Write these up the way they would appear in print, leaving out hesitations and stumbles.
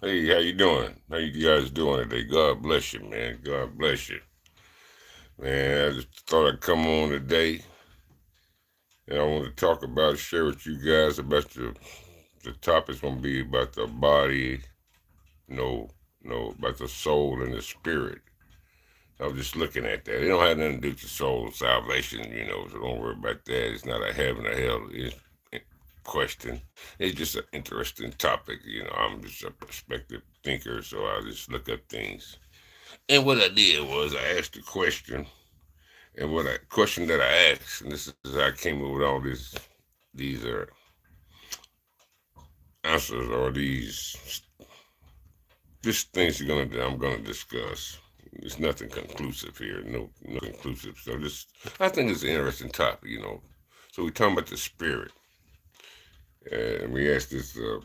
Hey, how you doing? How you guys doing today? God bless you, man. God bless you. Man, I just thought I'd come on today and I want to talk about, share with you guys about the topic's gonna be about the body, about the soul and the spirit. I was just looking at that. It don't have nothing to do with the soul salvation, so don't worry about that. It's not a heaven or hell question. It's just an interesting topic. I'm just a perspective thinker, so I just look up things. And what I did was I asked a question, and what I question that I asked, and this is how I came up with all these answers or these just things I'm gonna discuss. There's nothing conclusive here, no conclusive. So just I think it's an interesting topic. So we're talking about the spirit, and we asked the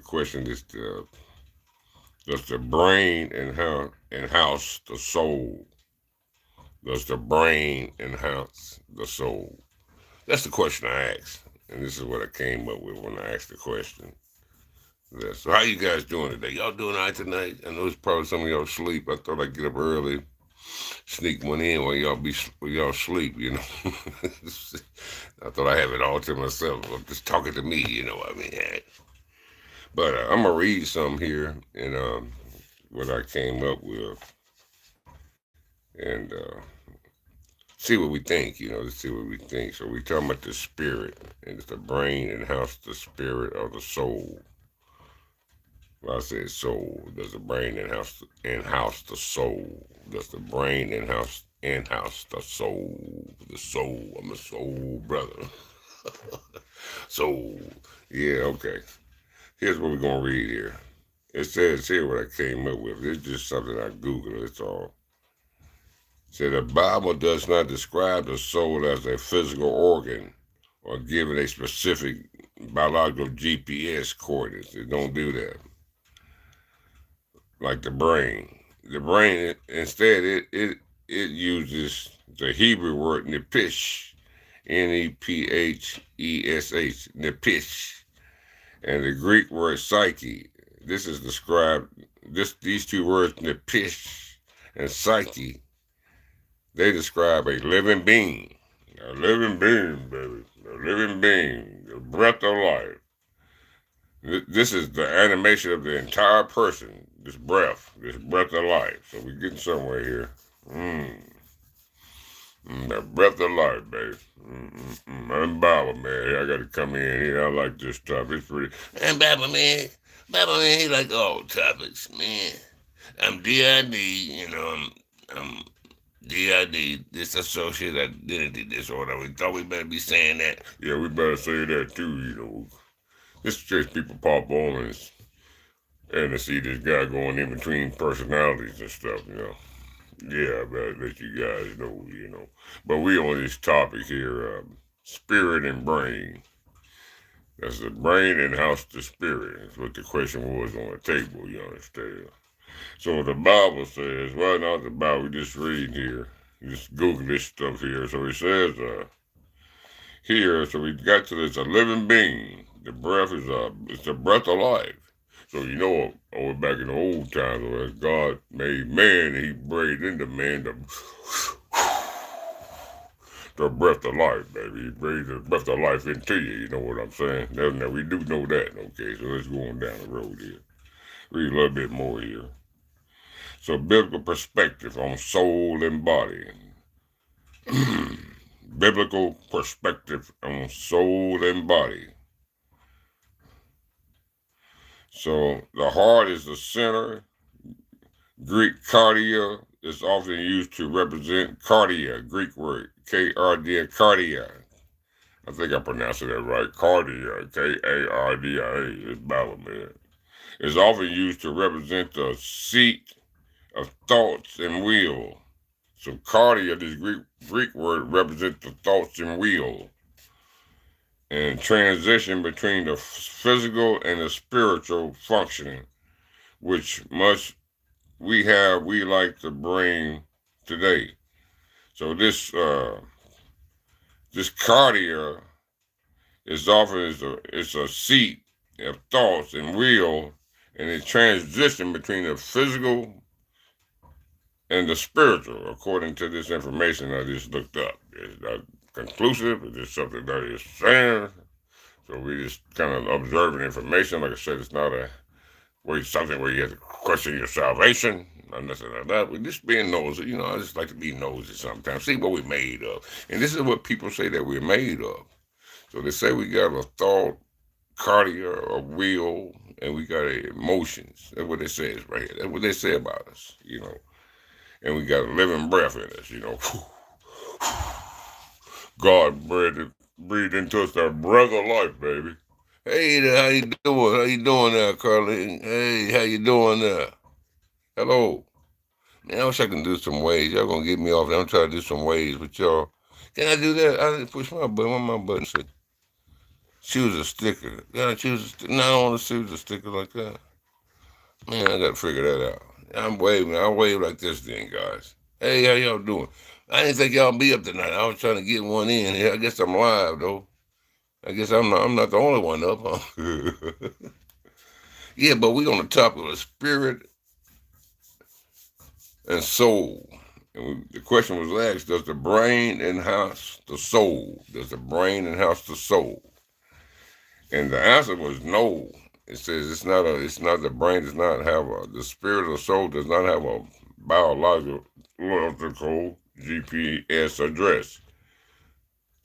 question: does the brain enhance the soul? Does the brain enhance the soul? That's the question I asked, and this is what I came up with when I asked the question. Yeah, so how you guys doing today? Y'all doing all right tonight? I know it's probably some of y'all sleep. I thought I'd get up early, sneak one in while y'all sleep. I thought I have it all to myself. I'm just talking to me. What I mean. But I'm gonna read some here and what I came up with and see what we think. To see what we think. So we talking about the spirit and it's the brain and how's the spirit or the soul. Well, I said soul. Does the brain in-house the soul? Does the brain in-house the soul? The soul. I'm a soul brother. Soul. Yeah, okay. Here's what we're gonna read here. It says here what I came up with. It's just something I Googled. It's all. It said the Bible does not describe the soul as a physical organ or give it a specific biological GPS coordinates. It don't do that. Like the brain. The brain instead it uses the Hebrew word nepish, Nephesh, nepish, and the Greek word psyche. This is described. These two words nepish and psyche. They describe a living being, baby, a living being, the breath of life. This is the animation of the entire person. This breath of life. So we're getting somewhere here. Mm, the breath of life, baby. I'm Bible, man. I got to come in here. I like this topic. It's pretty. I'm Bible, man. Bible, man, he like all topics, man. I'm DID, I'm DID, dissociative identity disorder. We thought we better be saying that. Yeah, we better say that too. This is just people pop on and to see this guy going in between personalities and stuff. Yeah, I better let you guys know. But we on this topic here, spirit and brain. That's the brain and house the spirit. That's what the question was on the table, you understand? So the Bible says, well, not the Bible, we just read here. Just Google this stuff here. So it says, here, so we got to this, a living being. The breath it's the breath of life. So over back in the old times, when God made man, He breathed into man the breath of life, baby. He breathed the breath of life into you. You know what I'm saying? Now we do know that. Okay, so let's go on down the road here. Read a little bit more here. So biblical perspective on soul and body. Biblical perspective on soul and body. So the heart is the center. Greek cardia is often used to represent cardia, Greek word, K-R-D-A, cardia. I think I pronounced it right. Cardia, K-A-R-D-I-A. It's Bible, man. It's often used to represent the seat of thoughts and will. So cardia, this Greek word, represents the thoughts and will. And transition between the physical and the spiritual functioning, which we like to bring today. So this cardia is often it's a seat of thoughts and will and it transition between the physical and the spiritual, according to this information I just looked up. It's not conclusive. It's just something that is saying. So we just kind of observing information. Like I said, it's not a something where you have to question your salvation or nothing like that. We're just being nosy. I just like to be nosy sometimes. See what we're made of. And this is what people say that we're made of. So they say we got a thought, cardia, a will, and we got emotions. That's what they say is right here. That's what they say about us. And we got a living breath in us. God breathed into us the breath of life, baby. Hey there, how you doing? How you doing there, Carly? Hey, how you doing there? Hello. Man, I wish I can do some waves. Y'all gonna get me off. I'm trying to do some waves with y'all. Can I do that? I didn't push my button. What my button say? Choose a sticker. Can I choose a sticker? No, I don't want to choose a sticker like that. Man, I gotta figure that out. I'm waving. I'll wave like this then, guys. Hey, how y'all doing? I didn't think y'all be up tonight. I was trying to get one in here. I guess I'm live though. I guess I'm not the only one up, huh? Yeah, but we on the topic of spirit and soul. And the question was asked: does the brain enhance the soul? Does the brain enhance the soul? And the answer was no. It says it's not the brain does not have the spirit or soul does not have a biological GPS address.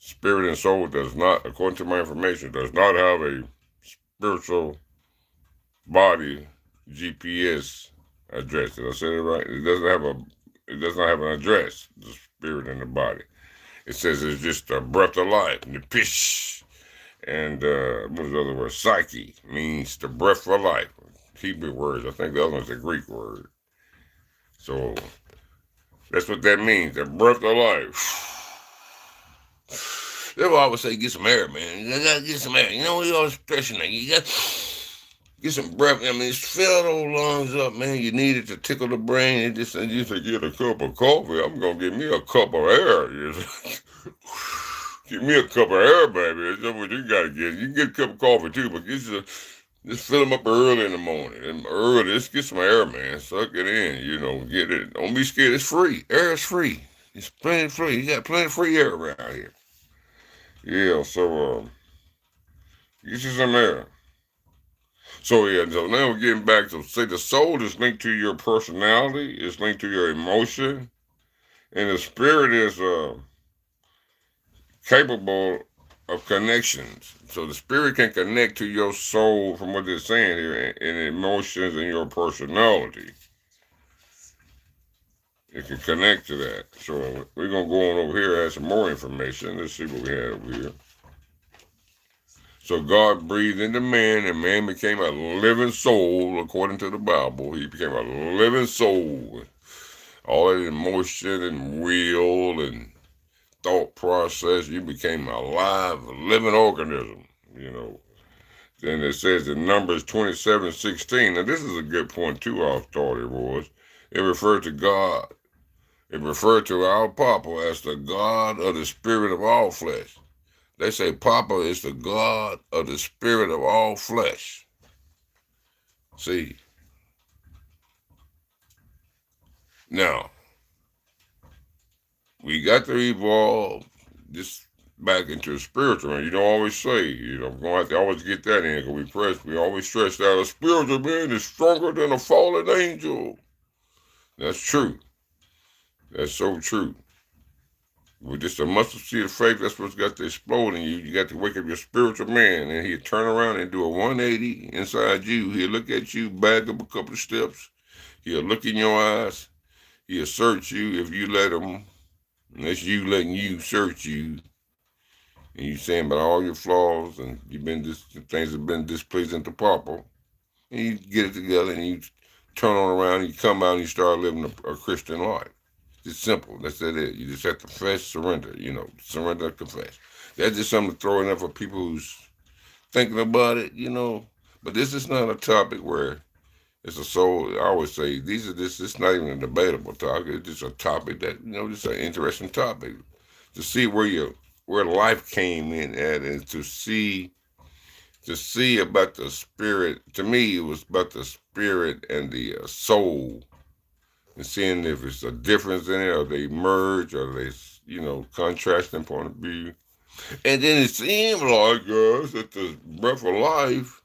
Spirit and soul does not, according to my information, does not have a spiritual body GPS address. Did I say it right? It does not have an address, the spirit and the body. It says it's just a breath of life, nepish. And what was the other word? Psyche means the breath of life. Hebrew words. I think the other one's a Greek word. So that's what that means, the breath of life. That's why I would say get some air, man. You gotta get some air. We always stressing that. You got get some breath. I mean, fill those lungs up, man. You need it to tickle the brain. And just get a cup of coffee. I'm gonna get me a cup of air. Get me a cup of air, baby. That's what you gotta get. You can get a cup of coffee too, but just fill them up early in the morning. And early, just get some air, man. Suck it in. Get it. Don't be scared. It's free. Air is free. It's plenty free. You got plenty of free air around here. Yeah, so get you some air. So now we're getting back to say the soul is linked to your personality, it's linked to your emotion, and the spirit is capable of connections. So the spirit can connect to your soul from what they're saying here, and emotions and your personality. It can connect to that. So we're gonna go on over here and add some more information. Let's see what we have over here. So God breathed into man, and man became a living soul, according to the Bible. He became a living soul. All that emotion and will and thought process, you became a live, living organism. Then it says in Numbers 27:16. Now this is a good point too, I thought it was. It referred to God. It referred to our Papa as the God of the spirit of all flesh. They say Papa is the God of the spirit of all flesh. See? Now, we got to evolve this back into a spiritual. And you don't always say, I'm going to have to always get that in because we always stress that a spiritual man is stronger than a fallen angel. That's true. That's so true. With just a mustard seed of faith, that's what's got to explode in you. You got to wake up your spiritual man, and he'll turn around and do a 180 inside you. He'll look at you, back up a couple of steps. He'll look in your eyes. He'll search you if you let him. And that's you letting you search you. And you saying about all your flaws, and things have been displeasing to Papa. And you get it together, and you turn on around, and you come out, and you start living a Christian life. It's simple. That's it. You just have to confess, surrender. Surrender, confess. That's just something to throw in there for people who's thinking about it. But this is not a topic where it's a soul. I always say it's not even a debatable topic. It's just a topic that just an interesting topic to see where life came in at, and to to see about the spirit. To me, it was about the spirit and the soul, and seeing if it's a difference in it, or they merge, or they, contrasting point of view. And then it seemed like that the breath of life,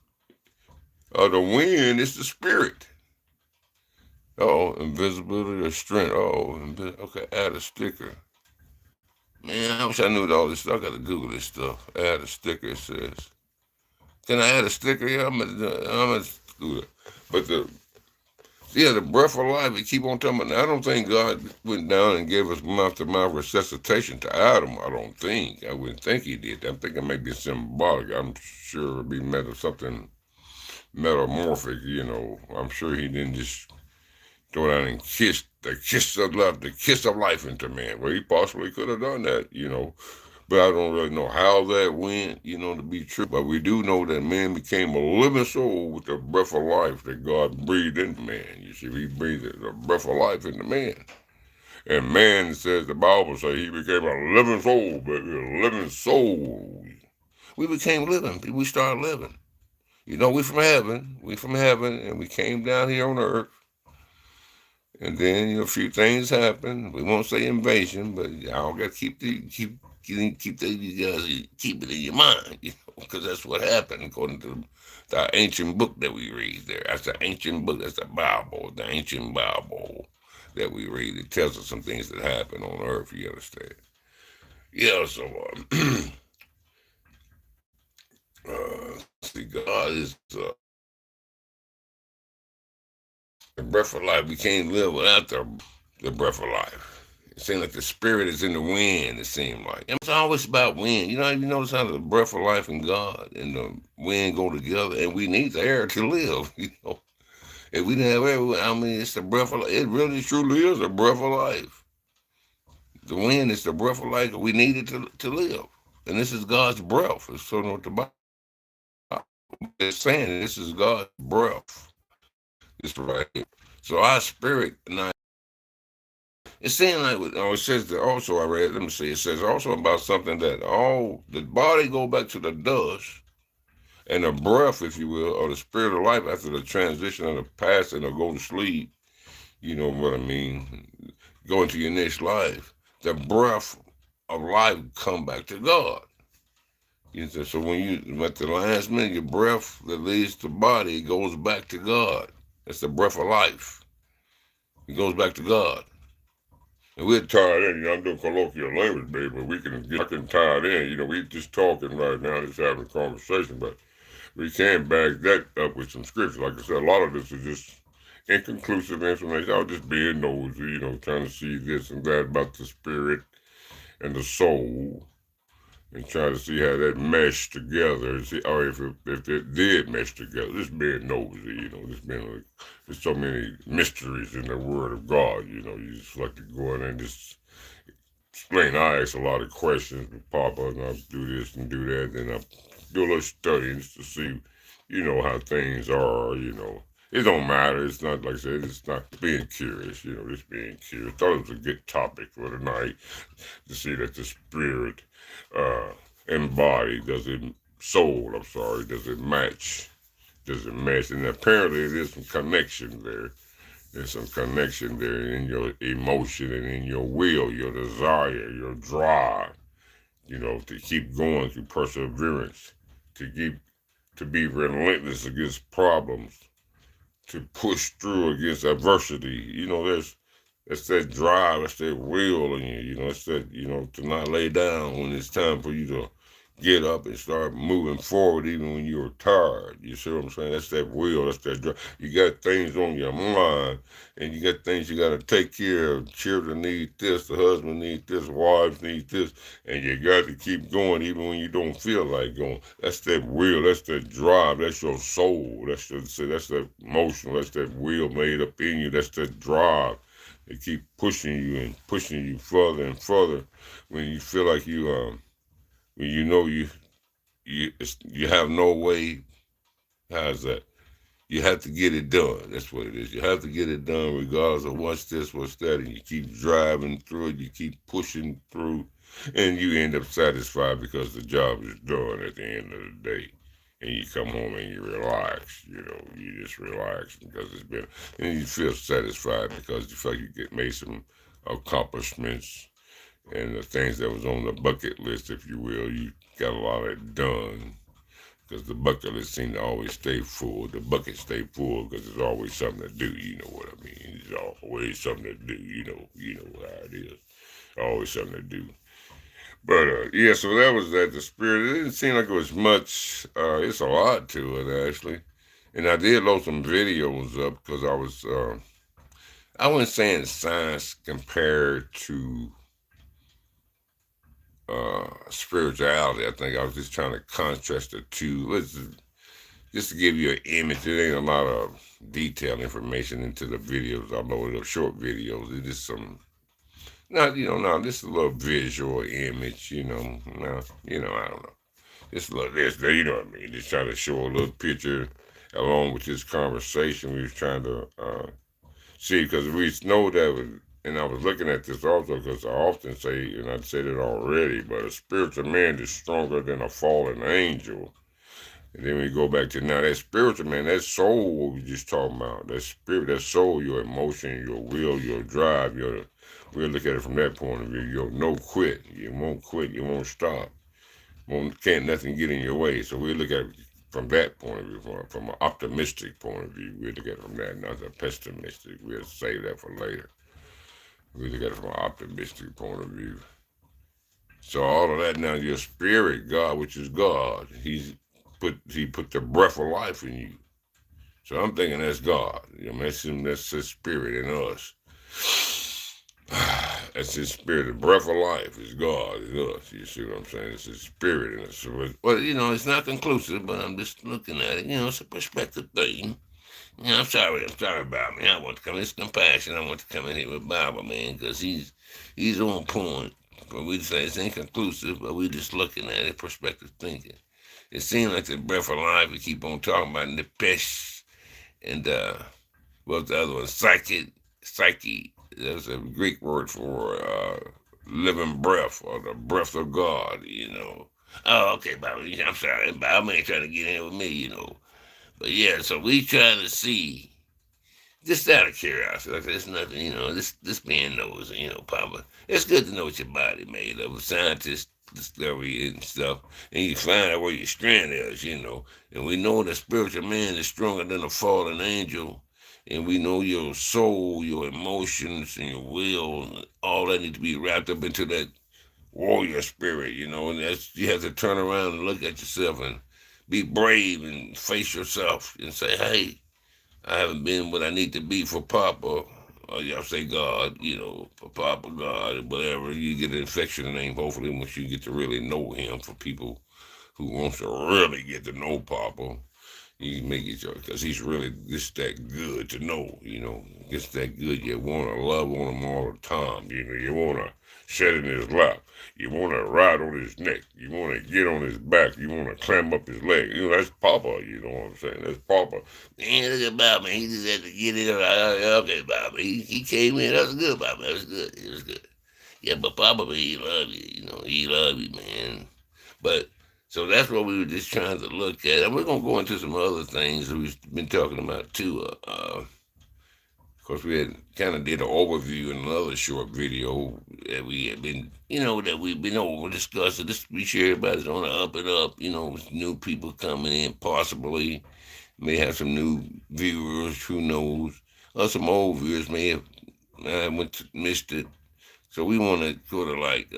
or the wind, is the spirit. Oh, invisibility or strength. Oh, okay, add a sticker. Man, I wish I knew all this stuff. I got to Google this stuff. Add a sticker, it says. Can I add a sticker? Yeah, I'm gonna do it. But the breath of life, we keep on talking about. I don't think God went down and gave us mouth to mouth resuscitation to Adam. I don't think. I wouldn't think he did. I'm thinking maybe symbolic. I'm sure it'd be something metamorphic, I'm sure he didn't just go down and kiss the kiss of life into man. Well, he possibly could have done that. But I don't really know how that went, to be true. But we do know that man became a living soul with the breath of life that God breathed into man. You see, he breathed the breath of life into man. And man, says the Bible says, he became a living soul, baby, a living soul. We became living. We started living. We from heaven. We from heaven, and we came down here on earth. And then a few things happened. We won't say invasion, but y'all got to keep it in your mind, because that's what happened according to the ancient book that we read there. That's the ancient book. That's the Bible, the ancient Bible that we read. It tells us some things that happened on earth. You understand? Yeah. So, see, God is the breath of life. We can't live without the breath of life. It seems like the spirit is in the wind, it seemed like. It's always about wind. You notice how the breath of life and God and the wind go together, and we need the air to live, If we didn't have air, it's the breath of life. It really truly is the breath of life. The wind is the breath of life. We need it to live. And this is God's breath. It's so what the Bible is saying. This is God's breath. This right here. So our spirit, now, it seems like, it says that also, I read, let me see, it says also about something that all the body go back to the dust, and the breath, if you will, or the spirit of life after the transition of the passing or go to sleep, you know what I mean, go into your next life, the breath of life come back to God. So when you, at the last minute, your breath that leaves the body goes back to God. That's the breath of life. It goes back to God. And we're tied in, I'm doing colloquial language, baby, but I can tie it in, we just talking right now, just having a conversation, but we can back that up with some scripture. Like I said, a lot of this is just inconclusive information. I was just being nosy, trying to see this and that about the spirit and the soul, and trying to see how that meshed together, and see, or if it did mesh together. Just being nosy, just being like, there's so many mysteries in the Word of God, you just like to go in and just explain. I ask a lot of questions with Papa, and I do this and do that, and I do a little studying to see, how things are, It don't matter. It's not, like I said, it's not being curious, just being curious. Thought it was a good topic for tonight to see that the spirit and body, soul, I'm sorry, does it match? Does it match? And apparently there's some connection there. There's some connection there in your emotion and in your will, your desire, your drive, to keep going through perseverance, to be relentless against problems, to push through against adversity. That's that drive, that's that will in you, it's that, to not lay down when it's time for you to get up and start moving forward even when you're tired. You see what I'm saying? That's that will, that's that drive. You got things on your mind, and you got things you got to take care of. Children need this, the husband needs this, wives need this, and you got to keep going even when you don't feel like going. That's that will, that's that drive, that's your soul, that's that emotion, that's that will made up in you, that's that drive. They keep pushing you and pushing you further and further when you feel like when you have no way. How's that? You have to get it done. That's what it is. You have to get it done regardless of what's this, what's that, and you keep driving through it. You keep pushing through, and you end up satisfied because the job is done at the end of the day. and you come home and you relax. You just relax because it's been, and you feel satisfied because you feel like you made some accomplishments and the things that was on the bucket list, if you will. You got a lot of it done because the bucket list seemed to always stay full. The bucket stay full because there's always something to do. You know what I mean? There's always something to do. You know how it is. Always something to do. But yeah, so that was that. The spirit. It didn't seem like it was much. It's a lot to it actually, and I did load some videos up because I was. I wasn't saying science compared to spirituality. I think I was just trying to contrast the two. Just to give you an image. There ain't a lot of detailed information into the videos. I loaded up short videos. It's just some. Not no, just a little visual image. No, I don't know. Just a little this, there, you know what I mean. Just trying to show a little picture along with this conversation we was trying to see because we know that was, and I was looking at this also because I often say, and I've said it already, but a spiritual man is stronger than a fallen angel. And then we go back to now that spiritual man, that soul, what we just talking about, that spirit, that soul, your emotion, your will, your drive, we'll look at it from that point of view. You'll no quit. You won't quit. You won't stop. Can't nothing get in your way. So we look at it from that point of view, from an optimistic point of view. We look at it from that, not the pessimistic. We'll save that for later. We look at it from an optimistic point of view. So all of that now, your spirit, God, which is God, he put the breath of life in you. So I'm thinking that's God. That's his spirit in us. That's his spirit. The breath of life is God in us. You see what I'm saying? It's his spirit in us. So well, it's not conclusive, but I'm just looking at it. It's a perspective thing. I'm sorry about me. I want to come. It's compassion. I want to come in here with Bible, man, because he's on point. But we say it's inconclusive, but we just looking at it, perspective thinking. It seems like the breath of life. We keep on talking about Nepesh and what's the other one? Psyche. That's a Greek word for living breath or the breath of God. Oh, okay, Bobby. I'm sorry. Bobby ain't trying to get in with me. But yeah, so we trying to see, just out of curiosity, like there's nothing, this man knows, Papa. It's good to know what your body made of. Scientists discovery and stuff, and you find out where your strength is. And we know the spiritual man is stronger than a fallen angel, and we know your soul, your emotions, and your will, all that need to be wrapped up into that warrior spirit. And that's you have to turn around and look at yourself and be brave and face yourself and say, hey, I haven't been what I need to be for Papa, or y'all say God, for Papa God, whatever. You get an infection name, hopefully, once you get to really know him. For people who wants to really get to know Papa, you make it because he's really just that good to know, just that good. You want to love on him all the time, you want to sit in his lap. You want to ride on his neck. You want to get on his back. You want to climb up his leg. That's Papa. You know what I'm saying? That's Papa. Man, look at Bobby. He just had to get it. Okay, Bobby. He came in. That was good, Bobby. That was good. It was good. Yeah, but Papa, he love you. He love you, man. But so that's what we were just trying to look at. And we're going to go into some other things that we've been talking about, too. Of course, we had kind of did an overview in another short video that we had been, that we've been over discussing. This we share everybody's on the up and up. With new people coming in, possibly may have some new viewers. Who knows? Or some old viewers may have missed it. So we want to sort of like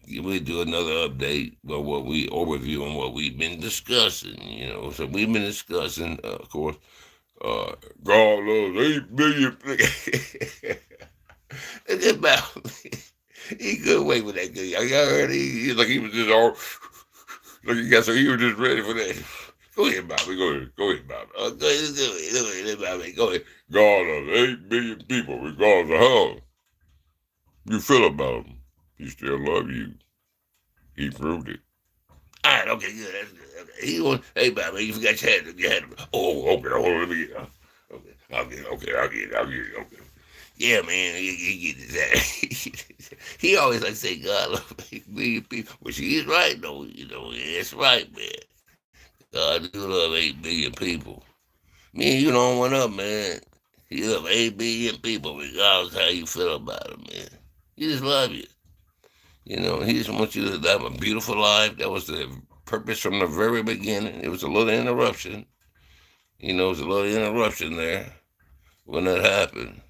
we'll do another update of what we overview on what we've been discussing. So we've been discussing, of course. God loves 8 billion. It's about he couldn't wait for that good. Y'all heard he like he was just all like he got so he was just ready for that. Go ahead, Bobby. Go ahead, Bobby. Go ahead, Bobby. Go ahead. God loves 8 billion people, regardless of how you feel about him. He still love you. He proved it. All right, okay, good. That's good. Okay. Hey, Bobby, you forgot your hat. Oh, okay, hold on, let me get okay. I'll get it. Okay. Yeah, man, he get his hat. He always like to say God love 8 billion people, which he is right, though. That's right, man. God do love 8 billion people. Me and you don't went up, man. He love 8 billion people, regardless how you feel about it, man. He just love you. You know, he just wants you to have a beautiful life. That was the purpose from the very beginning. It was a little interruption. You know, it was a little interruption there when that happened.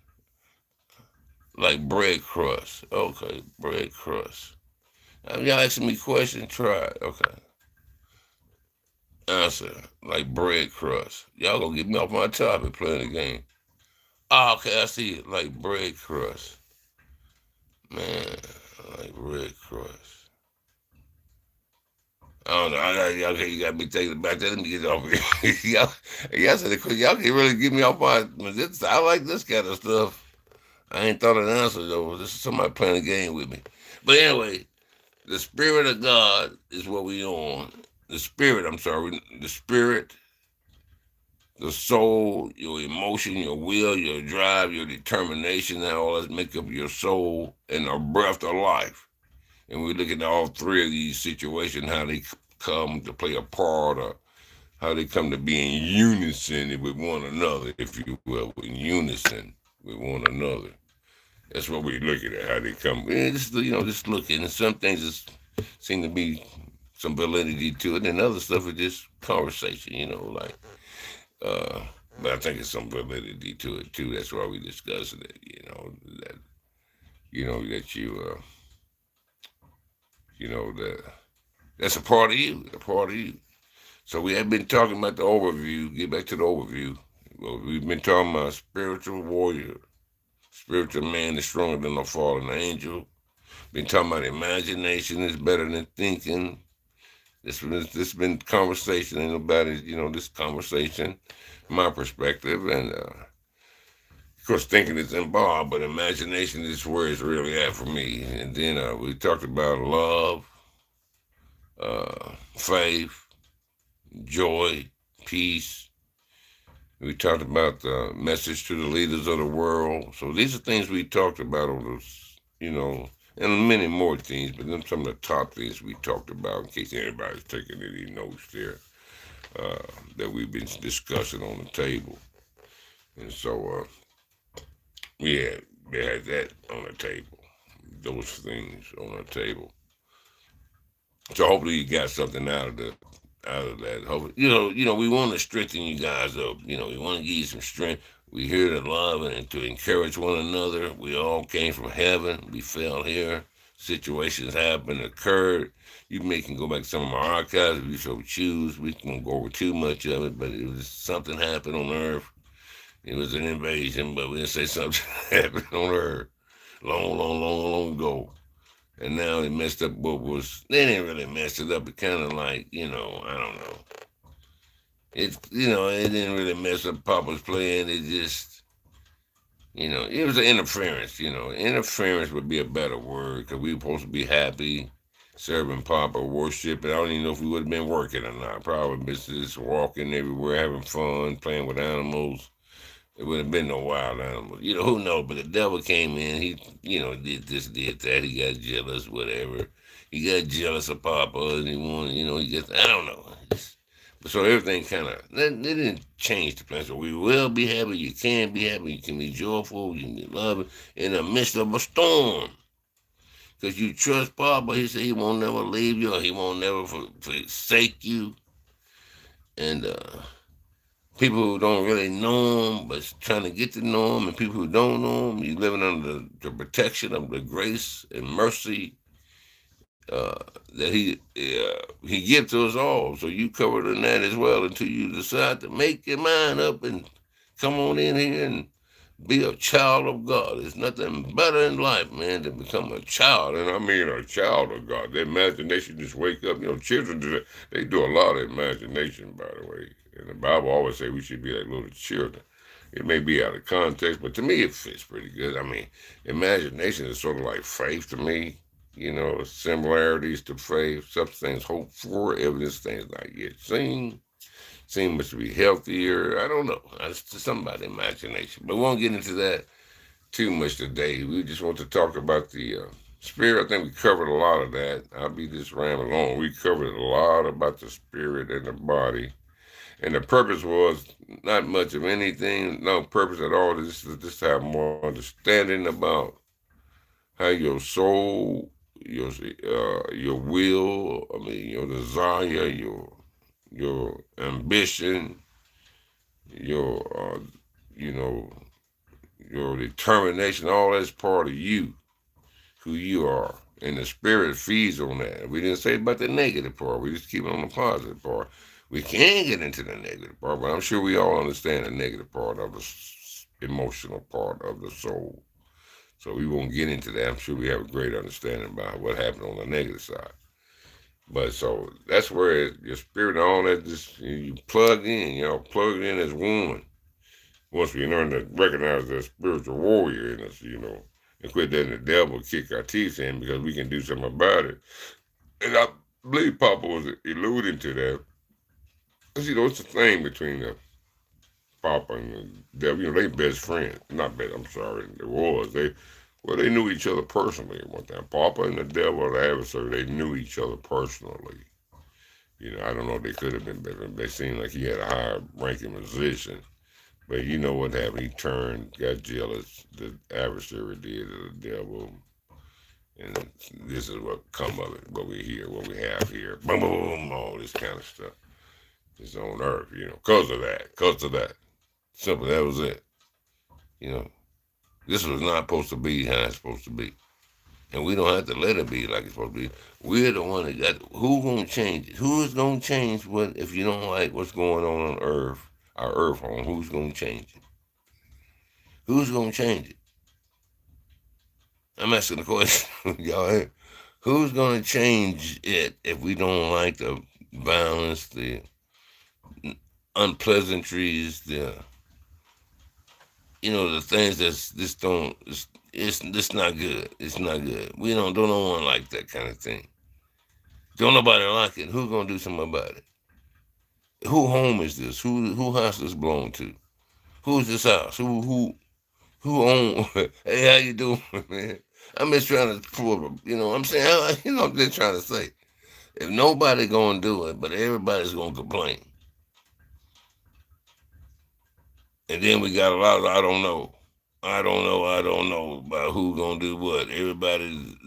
Like bread crust. Okay, bread crust. Y'all asking me questions? Try it. Okay. Answer. Like bread crust. Y'all gonna get me off my topic playing the game. Oh, okay, I see it. Like bread crust. Man, like bread crust. I don't know. Y'all, you got me thinking about that. Let me get off here. y'all said y'all can really get me off my. I like this kind of stuff. I ain't thought of an answer though. This is somebody playing a game with me. But anyway, the spirit of God is what we on. The spirit, I'm sorry, the spirit, the soul, your emotion, your will, your drive, your determination, that all that make up your soul and the breath of life. And we look at all three of these situations, how they come to play a part, or how they come to be in unison with one another, if you will, in unison with one another. That's what we're looking at, how they come. Just, just looking. And some things just seem to be some validity to it, and other stuff is just conversation, like, uh, but I think it's some validity to it too. That's why we discussing it, that, that that that's a part of you, a part of you. So we have been talking about the overview. Get back to the overview. Well, we've been talking about spiritual warrior. Spiritual man is stronger than a fallen angel. Been talking about imagination is better than thinking. This been conversation. Ain't nobody, this conversation, my perspective, and of course thinking is involved, but imagination is where it's really at for me. And then we talked about love, faith, joy, peace. We talked about the message to the leaders of the world. So these are things we talked about on those, and many more things, but then some of the top things we talked about in case anybody's taking any notes there uh, that we've been discussing on the table. And so, they had that on the table, those things on the table. So hopefully you got something out of that. Hopefully, we want to strengthen you guys up. We want to give you some strength. We're here to love and to encourage one another. We all came from heaven. We fell here. Situations happened, occurred. You may can go back to some of my archives if you so choose. We can go over too much of it, but it was something happened on Earth. It was an invasion, but we didn't say something happened on Earth long, long, long, long ago. And now it messed up what was. They didn't really mess it up. It kind of like, I don't know. It didn't really mess up Papa's playing. It just, it was an interference. Interference would be a better word because we were supposed to be happy, serving Papa, worship. And I don't even know if we would have been working or not. Probably been just walking everywhere, having fun, playing with animals. It would have been no wild animals. Who knows? But the devil came in. He, did this, did that. He got jealous, whatever. He got jealous of Papa, and he wanted, I don't know. But so everything kind of, they didn't change the plan. So we will be happy. You can be happy. You can be joyful. You can be loving in the midst of a storm. Because you trust Papa. He said he won't never leave you, or he won't never forsake you. And, people who don't really know him but trying to get to know him, and people who don't know him, you living under the protection of the grace and mercy that he gives to us all. So you covered in that as well until you decide to make your mind up and come on in here and be a child of God. There's nothing better in life, man, than become a child. And I mean a child of God. The imagination just wake up. Children do that. They do a lot of imagination, by the way. And the Bible always say we should be like little children. It may be out of context, but to me it fits pretty good. I mean, imagination is sort of like faith to me. Similarities to faith. Some things hoped for, evidence things not yet seen. Seem to be healthier. I don't know. It's just something about imagination. But we won't get into that too much today. We just want to talk about the Spirit, I think we covered a lot of that. I'll be just rambling on. We covered a lot about the spirit and the body. And the purpose was not much of anything, no purpose at all. This is just to have more understanding about how your soul, your will, I mean your desire, your ambition, your you know your determination, all that's part of you, who you are. And the spirit feeds on that. We didn't say about the negative part. We just keep it on the positive part. We can get into the negative part, but I'm sure we all understand the negative part of the emotional part of the soul. So we won't get into that. I'm sure we have a great understanding about what happened on the negative side. But so that's where your spirit and all that just you plug in, plug it in as one. Once we learn to recognize the spiritual warrior in us, and quit letting the devil kick our teeth in because we can do something about it. And I believe Papa was alluding to that. Because, it's a thing between the Papa and the devil. They best friends. Not best, I'm sorry. It was. They knew each other personally at one time. Papa and the devil, the adversary, they knew each other personally. I don't know if they could have been better. They seemed like he had a higher ranking position. But you know what happened? He got jealous. The adversary did to the devil. And this is what come of it, what what we have here. Boom, boom, boom, all this kind of stuff. It's on earth, because of that. Simple, that was it. This was not supposed to be how it's supposed to be. And we don't have to let it be like it's supposed to be. We're the one that got, who's going to change it? Who's going to change what, if you don't like what's going on earth, our earth home, who's going to change it? Who's going to change it? I'm asking the question, y'all. Who's going to change it if we don't like the violence, the unpleasantries, the things that's just don't, it's not good. It's not good. We don't want like that kind of thing. Don't nobody like it. Who's going to do something about it? Who home is this? Who house this belong to? Who's this house? Who own? Hey, how you doing, man? I'm just trying to prove, I'm saying, I'm just trying to say, if nobody gonna do it, but everybody's gonna complain, and then we got a lot of I don't know about who gonna do what. Everybody,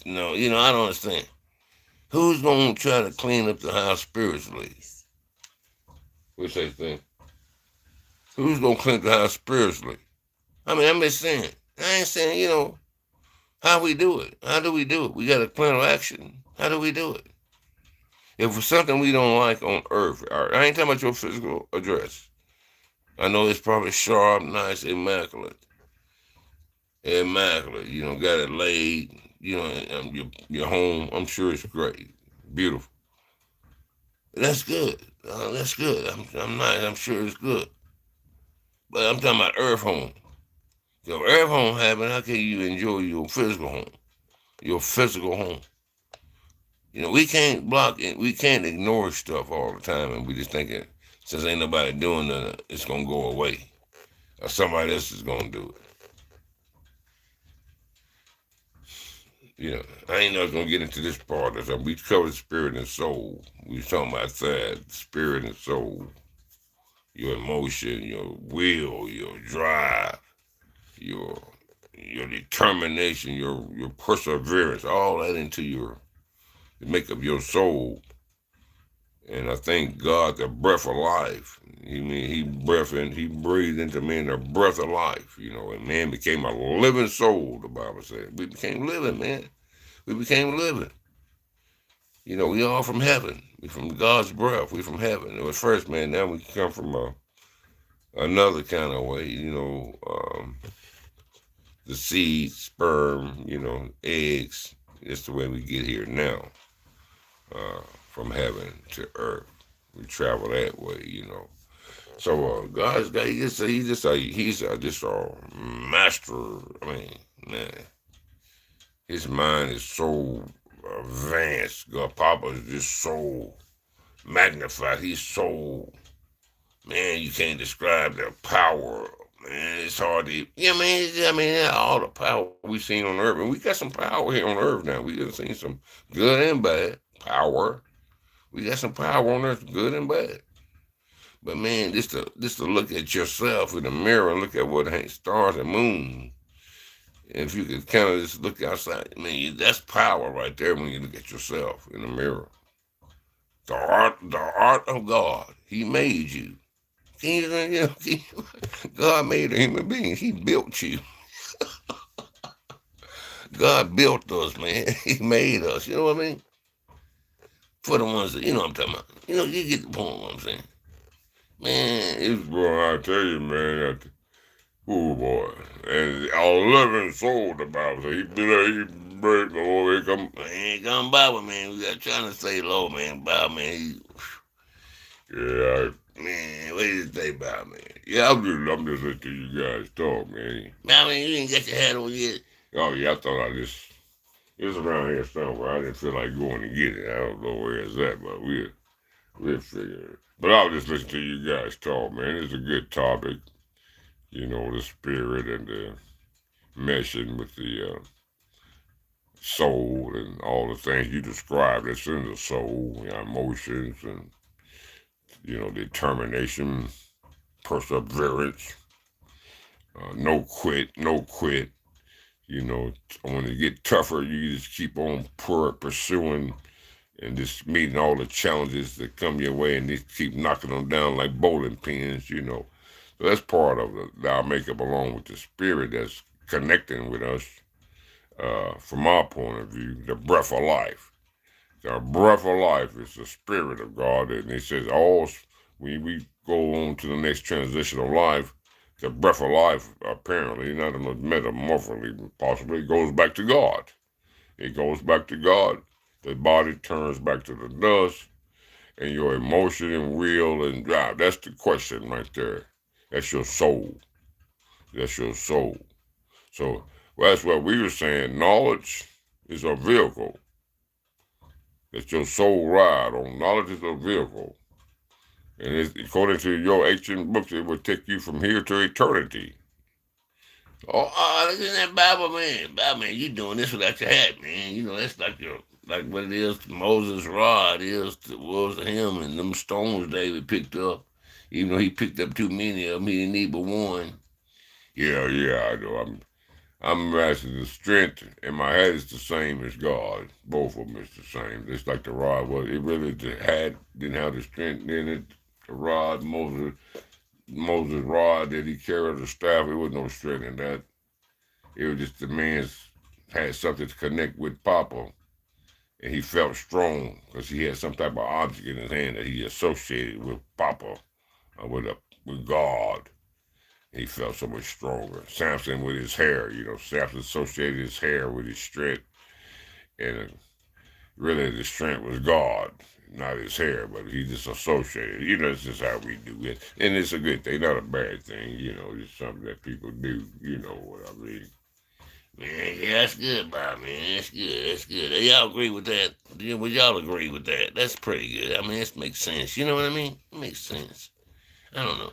I don't understand. Who's gonna try to clean up the house spiritually? What's that thing? Who's gonna clean up the house spiritually? I mean, I'm just saying. I ain't saying, how we do it. How do we do it? We got a plan of action. How do we do it? If it's something we don't like on earth, I ain't talking about your physical address. I know it's probably sharp, nice, immaculate. Immaculate. Got it laid. Your home. I'm sure it's great. Beautiful. That's good. That's good. I'm sure it's good. But I'm talking about earth home. If earth home happen, how can you enjoy your physical home? Your physical home. We can't block it. We can't ignore stuff all the time, and we just thinking since ain't nobody doing nothing, it's gonna go away, or somebody else is gonna do it. I ain't not gonna get into this part. We covered spirit and soul. We was talking about that, spirit and soul, your emotion, your will, your drive, your determination, your perseverance, all that into your make up your soul. And I thank God the breath of life. He breathed into man the breath of life, and man became a living soul, the Bible said. We became living, man. We became living. We all from heaven. We from God's breath. We from heaven. It was first, man. Now we come from another kind of way, the seed, sperm, eggs. It's the way we get here now. From heaven to earth. We travel that way, So God's got he's just a master. I mean, man, his mind is so advanced. God, Papa is just so magnified. He's so, man, you can't describe the power. man, it's hard to. Yeah, man. I mean, all the power we seen on Earth, and we got some power here on Earth now. We have seen some good and bad power. We got some power on Earth, good and bad. But man, just to look at yourself in the mirror and look at what ain't stars and moon. And if you could kind of just look outside, man, that's power right there when you look at yourself in the mirror. The art of God. He made you. God made a human being. He built you. God built us, man. He made us. You know what I mean? For the ones that, you know what I'm talking about. You get the point what I'm saying. Man, it's, Boy, I tell you, man, oh boy. And our living soul, the Bible says, he be there, he break the Lord, he come. man, come Bible, man. We got trying to stay low, man. Bible, man. Yeah, Man, what do you think about, man? yeah, I'm just listening to you guys talk, man. I mean, you ain't got your hat on yet. Oh, yeah, I thought it's around here somewhere. I didn't feel like going to get it. I don't know where it's at, but we'll figure it. But I was just listening to you guys talk, man. It's a good topic. The spirit and the meshing with the soul and all the things you described that's in the soul, emotions and, determination, perseverance, no quit. When you get tougher, you just keep on pursuing and just meeting all the challenges that come your way and just keep knocking them down like bowling pins. So that's part of our makeup along with the spirit that's connecting with us from our point of view, the breath of life. The breath of life is the spirit of God. And it says when we go on to the next transition of life, the breath of life, apparently, not metamorphically, possibly, goes back to God. It goes back to God. The body turns back to the dust, and your emotion and will and drive. That's the question right there. That's your soul. That's your soul. So that's what we were saying. Knowledge is a vehicle that your soul ride on. Knowledge is a vehicle. And according to your ancient books, it will take you from here to eternity. Oh, look at that Bible, man. Bible, man, you doing this without your hat, man. That's like what it is to Moses' rod was to him and them stones David picked up. Even though he picked up too many of them, he didn't need but one. Yeah, I know. I'm asking the strength in my head is the same as God. Both of them is the same. Just like the rod was. It really didn't have the strength in it. The rod, Moses' rod that he carried, the staff, it was no strength in that. It was just the man had something to connect with Papa. And he felt strong because he had some type of object in his hand that he associated with Papa, with God. He felt so much stronger. Samson with his hair, Samson associated his hair with his strength. And really the strength was God, not his hair, but he just associated. It's just how we do it. And it's a good thing, not a bad thing, it's something that people do, you know what I mean. Man, yeah, that's good, Bob, man. That's good. Y'all agree with that? Would y'all agree with that? That's pretty good. I mean, this makes sense. You know what I mean? It makes sense. I don't know.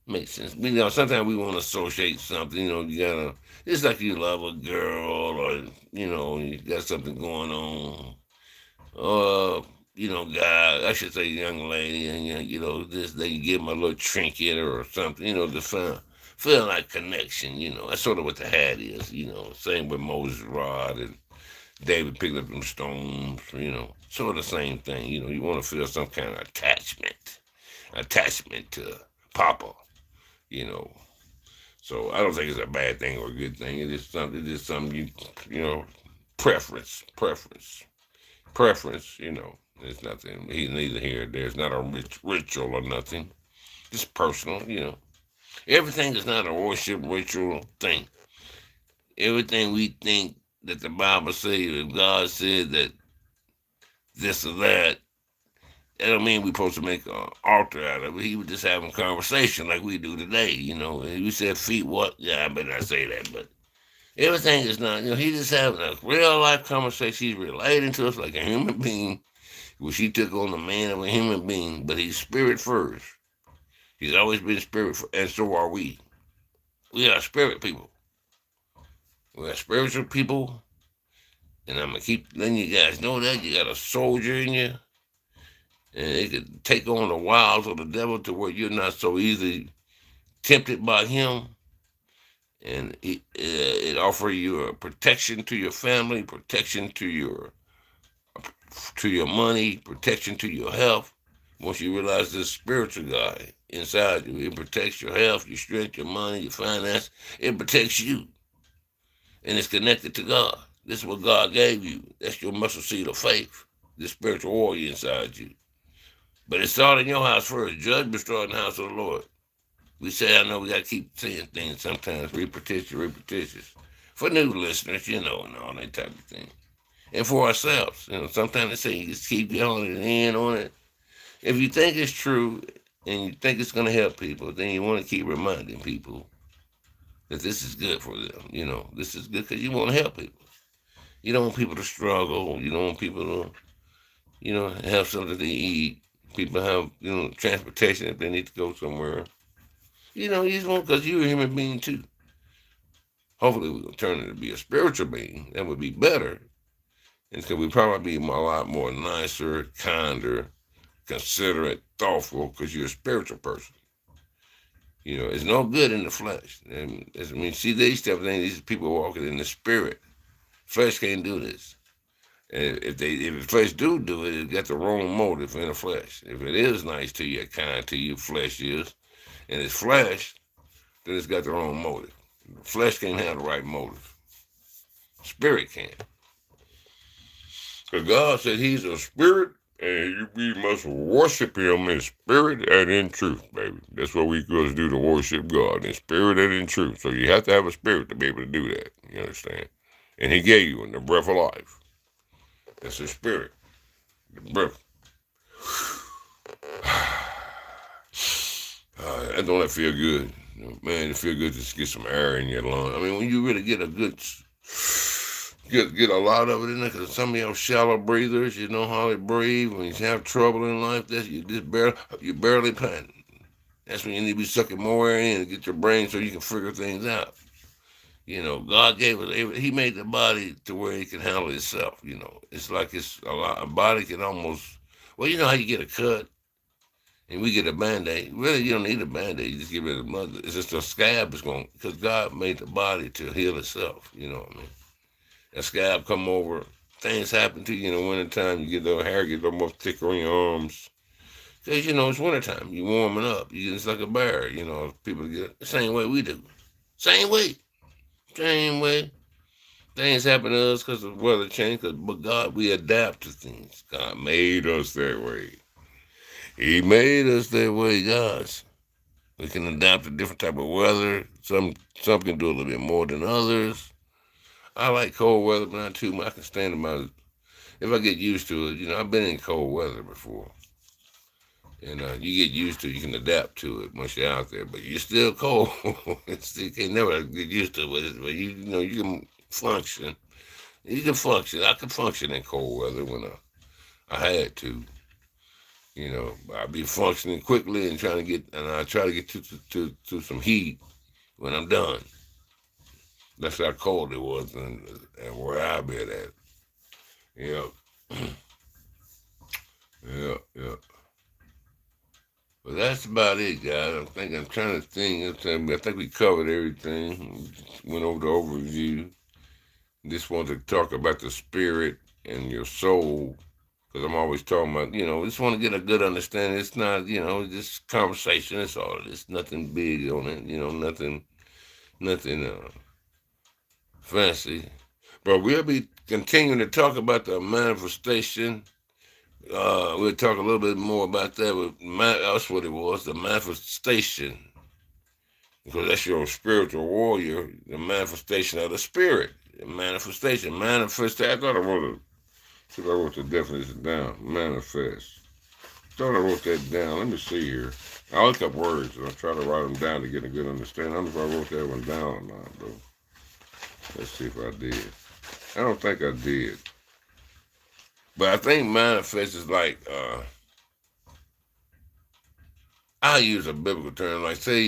Makes sense. Sometimes we want to associate something. It's like you love a girl or, you got something going on. Or, guy, I should say young lady, and, they give them a little trinket or something, to feel like connection, That's sort of what the hat is, Same with Moses' rod and David picked up them stones, Sort of the same thing, You want to feel some kind of attachment to Papa. So I don't think it's a bad thing or a good thing. It is something preference. It's nothing. He's neither here. There's not a ritual or nothing. It's personal. Everything is not a worship ritual thing. Everything we think that the Bible says, if God said that this or that don't mean we're supposed to make an altar out of it. He was just having a conversation like we do today, And we said feet what? Yeah, I better not say that, but everything is not, he's just having a real life conversation. He's relating to us like a human being, which he took on the man of a human being, but he's spirit first. He's always been spirit, and so are we. We are spirit people. We are spiritual people. And I'm going to keep letting you guys know that. You got a soldier in you. And it could take on the wiles of the devil to where you're not so easily tempted by him. And it offers you a protection to your family, protection to your money, protection to your health. Once you realize this spiritual guy inside you, it protects your health, your strength, your money, your finance. It protects you, and it's connected to God. This is what God gave you. That's your muscle seed of faith, the spiritual warrior inside you. But it started in your house first. Judgment started in the house of the Lord. We say, I know we got to keep saying things sometimes, repetitious. For new listeners, and all that type of thing. And for ourselves, sometimes they say you just keep honing in on it. If you think it's true and you think it's going to help people, then you want to keep reminding people that this is good for them. This is good because you want to help people. You don't want people to struggle. You don't want people to, have something to eat. People have, transportation if they need to go somewhere. You just want, because you're a human being too. Hopefully we're going to turn it to be a spiritual being. That would be better. And so we probably be a lot more nicer, kinder, considerate, thoughtful, because you're a spiritual person. It's no good in the flesh. See, these type of things, these people walking in the spirit. Flesh can't do this. And if the flesh do it, it got the wrong motive in the flesh. If it is nice to you, kind to you, flesh is, and it's flesh, then it's got the wrong motive. The flesh can't have the right motive. Spirit can. Because God said he's a spirit, and we must worship him in spirit and in truth, baby. That's what we supposed to do, to worship God in spirit and in truth. So you have to have a spirit to be able to do that. You understand? And he gave you the breath of life. That's the spirit. The breath. Don't that feel good? Man, it feel good to get some air in your lungs. When you really get a good... Get a lot of it in there, because some of y'all shallow breathers, you know how they breathe. When you have trouble in life, you're barely panting. That's when you need to be sucking more air in to get your brain so you can figure things out. God gave us, he made the body to where it can handle itself. It's like a body can almost, well, you know how you get a cut and we get a Band-Aid. Really, you don't need a Band-Aid. You just get rid of the blood. It's just a scab because God made the body to heal itself. You know what I mean? A scab come over, things happen to you in the wintertime. You get the hair get a little more thicker on your arms. Because, it's wintertime. You're warming up. It's like a bear. People get the same way we do. Same way. Things happen to us because of weather change. But God, we adapt to things. God made us that way. He made us that way, guys. We can adapt to different type of weather. Some can do a little bit more than others. I like cold weather, but not too much. I can stand about it. If I get used to it, I've been in cold weather before. And you get used to it, you can adapt to it once you're out there. But you're still cold. You can never get used to it. But you can function. You can function. I can function in cold weather when I had to. I'd be functioning quickly and I try to get to some heat when I'm done. That's how cold it was and where I been at. Yeah. Yeah. But that's about it, guys. I'm trying to think. I think we covered everything. Went over the overview. Just wanted to talk about the spirit and your soul. Because I'm always talking about, just want to get a good understanding. It's not, just conversation. That's all. It's nothing big on it. Nothing fancy. But we'll be continuing to talk about the manifestation. We'll talk a little bit more about that. That's what it was, the manifestation. Because that's your spiritual warrior, the manifestation of the spirit. The manifestation. I thought I wrote the definition down. Manifest. I thought I wrote that down. Let me see here. I look up words and I try to write them down to get a good understanding. I don't know if I wrote that one down or not, though. Let's see if I did. I don't think I did. But I think manifest is like, I use a biblical term, like say,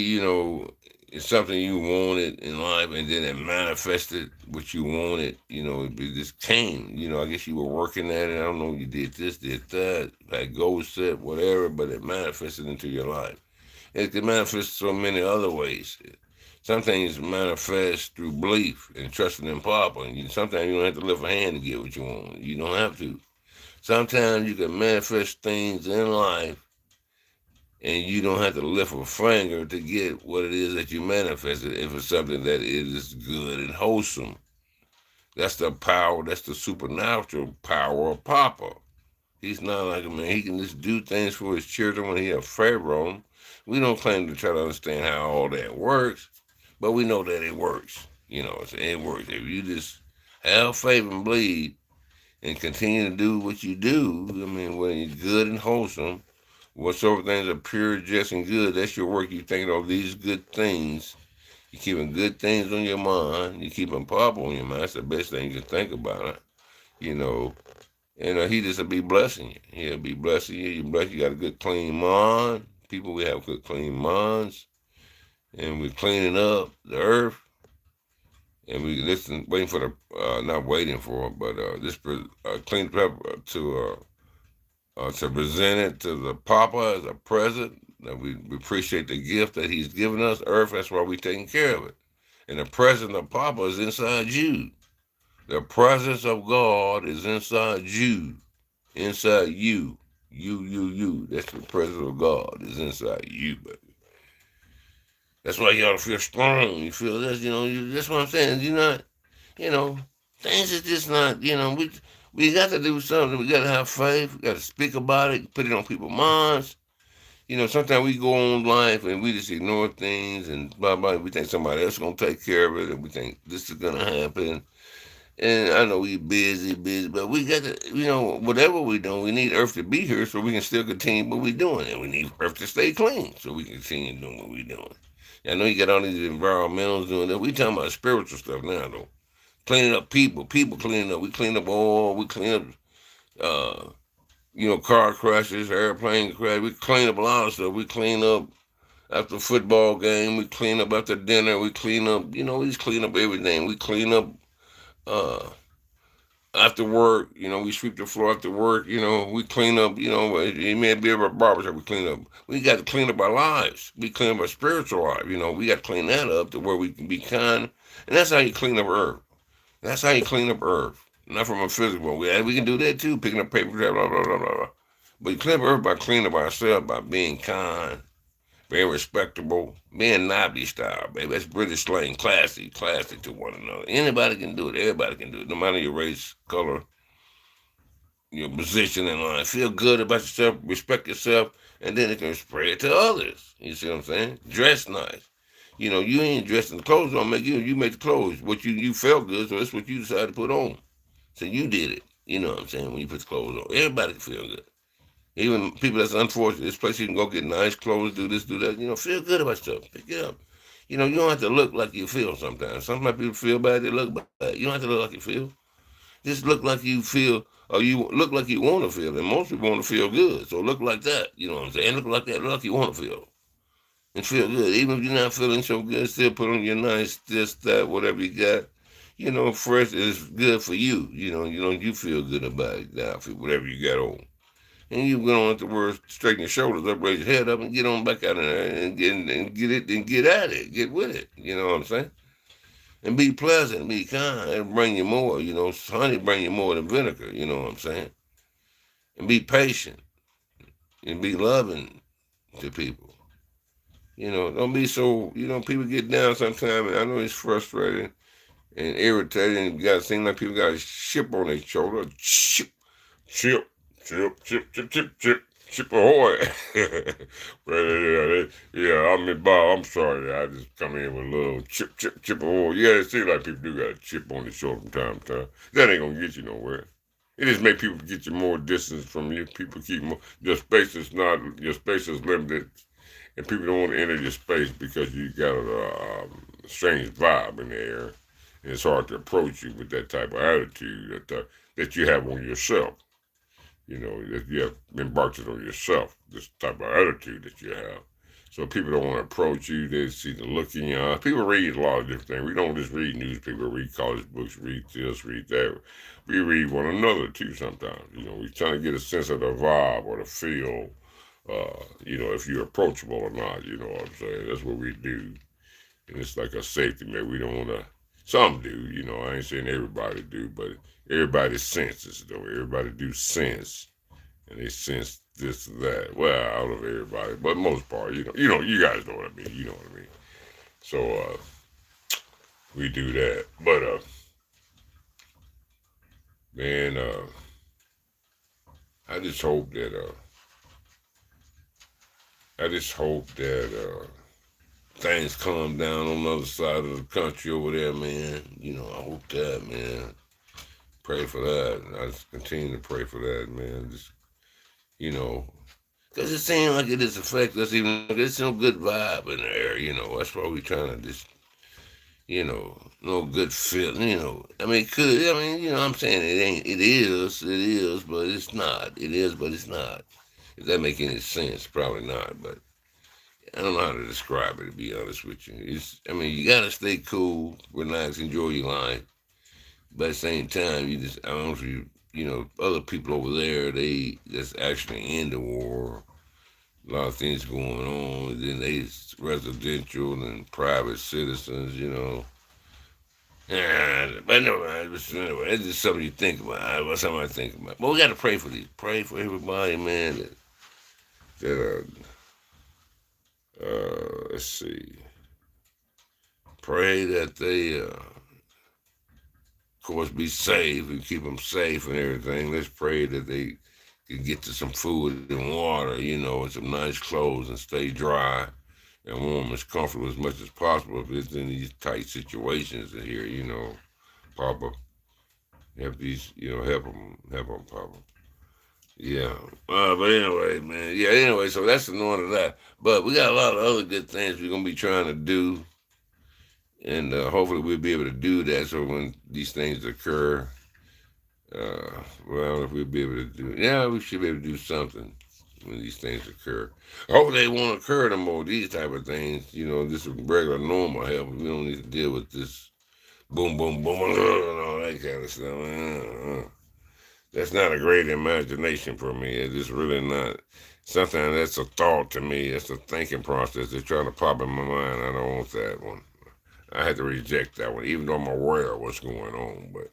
it's something you wanted in life, and then it manifested what you wanted. It just came. I guess you were working at it. I don't know. You did this, did that, had goals set, whatever, but it manifested into your life. It can manifest so many other ways. Some things manifest through belief and trusting in Papa. And sometimes you don't have to lift a hand to get what you want. You don't have to. Sometimes you can manifest things in life and you don't have to lift a finger to get what it is that you manifested if it's something that is good and wholesome. That's the power, that's the supernatural power of Papa. He's not like a man. He can just do things for his children when he has favor on them. We don't claim to try to understand how all that works, but we know that it works. It works. If you just have faith and believe and continue to do what you do, when it's good and wholesome, whatsoever things are pure, just, and good, that's your work. You thinking of these good things. You're keeping good things on your mind. You're keeping Papa on your mind. That's the best thing you can think about it. And he just will be blessing you. He'll be blessing you. You got a good, clean mind. People, we have good, clean minds. And we're cleaning up the earth. And we waiting for not waiting for it, but this cleaned up to present it to the Papa as a present. We appreciate the gift that he's given us, earth. That's why we're taking care of it. And the presence of Papa is inside you. The presence of God is inside you. Inside you. You. That's the presence of God is inside you, baby. That's why you ought to feel strong. You feel this, that's what I'm saying. Things is just not, we got to do something. We got to have faith. We got to speak about it, put it on people's minds. Sometimes we go on life and we just ignore things and blah, blah. We think somebody else is going to take care of it and we think this is going to happen. And I know we busy, but we got to, whatever we do, we need earth to be here so we can still continue what we're doing. And we need earth to stay clean so we can continue doing what we're doing. I know you got all these environmentals doing that. We talking about spiritual stuff now, though. Cleaning up people cleaning up. We clean up all, we clean up, car crashes, airplane crash. We clean up a lot of stuff. We clean up after football game. We clean up after dinner. We clean up, we just clean up everything. We clean up after work. We sweep the floor after work. We clean up, it may be a barbershop. We clean up. We got to clean up our lives. We clean up our spiritual life. We got to clean that up to where we can be kind. And that's how you clean up earth. That's how you clean up earth. Not from a physical. We can do that too, picking up paper, blah, blah, blah, blah, blah. But you clean up earth by cleaning up ourselves, by being kind, being respectable, being Nabi style, baby. That's British slang, classy to one another. Anybody can do it. Everybody can do it, no matter your race, color, your position in life. Feel good about yourself, respect yourself, and then it can spread to others. You see what I'm saying? Dress nice. You ain't dressing the clothes don't make you. You make the clothes. What you felt good, so that's what you decided to put on. So you did it. You know what I'm saying? When you put the clothes on, everybody can feel good. Even people that's unfortunate, this place you can go get nice clothes, do this, do that. Feel good about yourself. Pick it up. You don't have to look like you feel sometimes. Sometimes people feel bad, they look bad. You don't have to look like you feel. Just look like you feel, or you look like you want to feel. And most people want to feel good. So look like that. You know what I'm saying? Look like that. Look like you want to feel. And feel good. Even if you're not feeling so good, still put on your nice, this, that, whatever you got. Fresh is good for you. You feel good about it, the outfit, whatever you got on. And you don't have to worry, straighten your shoulders up, raise your head up, and get on back out there and get at it, get with it. You know what I'm saying? And be pleasant, be kind, and bring you more. Honey bring you more than vinegar. You know what I'm saying? And be patient and be loving to people. Don't be so. People get down sometimes, and I know it's frustrating and irritating. You got to seem like people got a chip on their shoulder. Chip. Chip ahoy. But Bob, I'm sorry. I just come in with a little chip ahoy. Yeah, it seems like people do got a chip on their shoulder from time to time. That ain't gonna get you nowhere. It just make people get you more distance from you. People keep more, your space is limited, and people don't want to enter your space because you got a strange vibe in the air, and it's hard to approach you with that type of attitude that you have on yourself. That you have embarked on yourself, this type of attitude that you have. So people don't want to approach you. They see the look in your eyes. People read a lot of different things. We don't just read newspapers, read college books, read this, read that. We read one another too sometimes. We're trying to get a sense of the vibe or the feel, if you're approachable or not. You know what I'm saying? That's what we do. And it's like a safety net. We don't want to, some do, I ain't saying everybody do, but everybody senses though. Everybody do sense. And they sense this, that. Well, out of everybody, but most part, you guys know what I mean. You know what I mean. So we do that. But man, I just hope that things calm down on the other side of the country over there, man. I hope that, man. Pray for that. I just continue to pray for that, man. Just because it seems like it just affects us, even like there's no good vibe in the air, That's why we trying to just, no good feeling, I mean, it could, I'm saying it is, but it's not. It is, but it's not. If that make any sense, probably not, but I don't know how to describe it, to be honest with you. You gotta stay cool, relax, enjoy your life, but at the same time, I don't know if other people over there, that's actually in the war. A lot of things going on. And then they residential and private citizens, Yeah, but anyway, it's just something you think about. What's something I think about? But we got to pray for these. Pray for everybody, man. That let's see. Pray that they, of course, be safe and keep them safe and everything. Let's pray that they can get to some food and water, and some nice clothes and stay dry and warm as comfortable as much as possible if it's in these tight situations here, Papa. Help them, Papa. Yeah. But anyway, man. Yeah, anyway, so that's the norm of that. But we got a lot of other good things we're going to be trying to do. And hopefully we'll be able to do that so when these things occur, if we'll be able to do, yeah, we should be able to do something when these things occur. Hopefully they won't occur no more. These type of things, this is regular normal health. We don't need to deal with this boom, boom, boom, and all that kind of stuff. That's not a great imagination for me. It's just really not something that's a thought to me. It's a thinking process that's trying to pop in my mind. I don't want that one. I had to reject that one, even though I'm aware of what's going on, but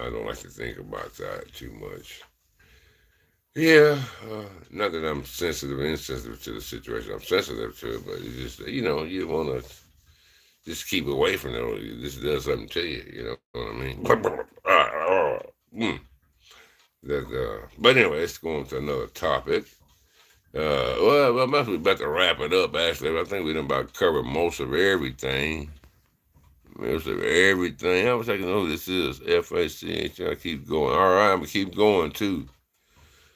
I don't like to think about that too much. Yeah, not that I'm sensitive or insensitive to the situation. I'm sensitive to it, but it's just, you want to just keep away from it. This does something to you, you know what I mean? But anyway, let's go on to another topic. I must be about to wrap it up, actually. I think we done about covered most of everything. Most of everything. I was thinking, who this is. FACH. I keep going. All right, I'm going to keep going, too.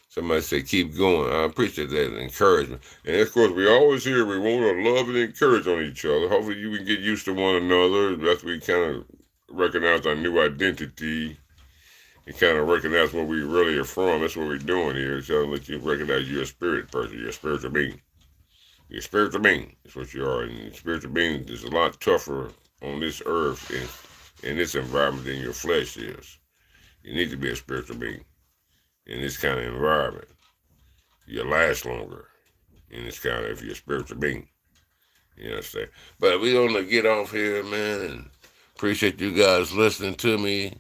Somebody say, keep going. I appreciate that encouragement. And, of course, we always hear we want to love and encourage on each other. Hopefully you can get used to one another. That's we kind of recognize our new identity and kind of recognize where we really are from. That's what we're doing here. So let you recognize you're a spirit person. You're a spiritual being. You're a spiritual being. That's what you are. And spiritual being is a lot tougher on this earth in this environment than your flesh is. You need to be a spiritual being in this kind of environment. You'll last longer in this kind of, if you're a spiritual being. You understand? But we're going to get off here, man, and appreciate you guys listening to me.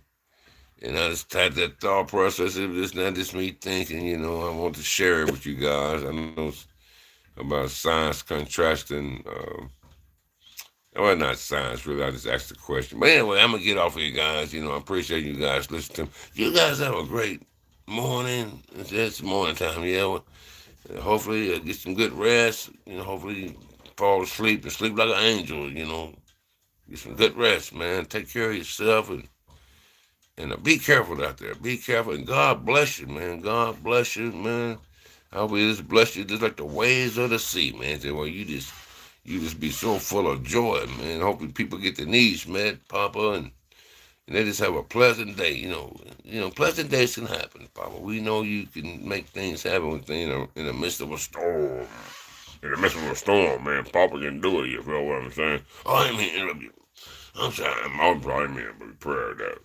And I just had that thought process. It was not just me thinking, I want to share it with you guys. I know about science contrasting. Well, not science, really. I just asked the question. But anyway, I'm going to get off of you guys. I appreciate you guys listening to me. You guys have a great morning. It's morning time, yeah. Well, hopefully get some good rest. Hopefully fall asleep and sleep like an angel, Get some good rest, man. Take care of yourself and be careful out there. Be careful. And God bless you, man. God bless you, man. I hope He just bless you just like the waves of the sea, man. Well, you just be so full of joy, man. Hopefully people get their needs met, Papa, and they just have a pleasant day. Pleasant days can happen, Papa. We know you can make things happen in the midst of a storm. In the midst of a storm, man, Papa can do it. You feel what I'm saying? Oh, I didn't mean to interrupt you. I'm sorry. I'm probably mean a prayer that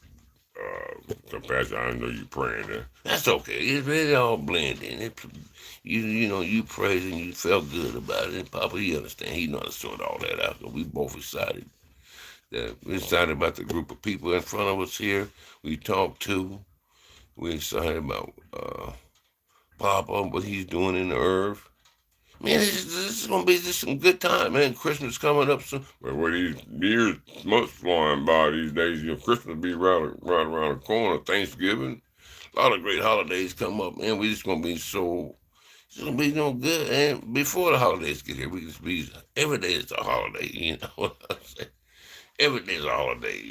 Pastor, I know you praying there. That's okay. It's really all blending. You praise and you felt good about it. And Papa, he understand. He know how to sort all that out. So we both excited. We're excited about the group of people in front of us here. We talked to. We're excited about Papa, what he's doing in the earth. Man, this is gonna be just some good time, man. Christmas coming up soon. But with these years, months flying by these days, Christmas be right around the corner. Thanksgiving, A lot of great holidays come up, man. We just gonna be so it's gonna be no good. And before the holidays get here, we just be every day is a holiday. You know what I'm saying? Every day is a holiday.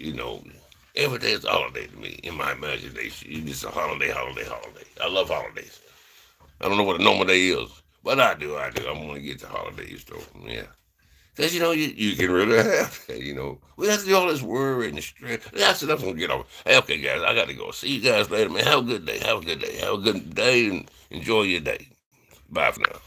Every day is a holiday to me in my imagination. It's just a holiday, holiday, holiday. I love holidays. I don't know what a normal day is, but I do. I'm gonna get to holidays though. Yeah. Because, you can really have that, We have to do all this worry and the stress. That's enough. I'm going to get over. Hey, okay, guys, I got to go. See you guys later, man. Have a good day. Have a good day. Have a good day and enjoy your day. Bye for now.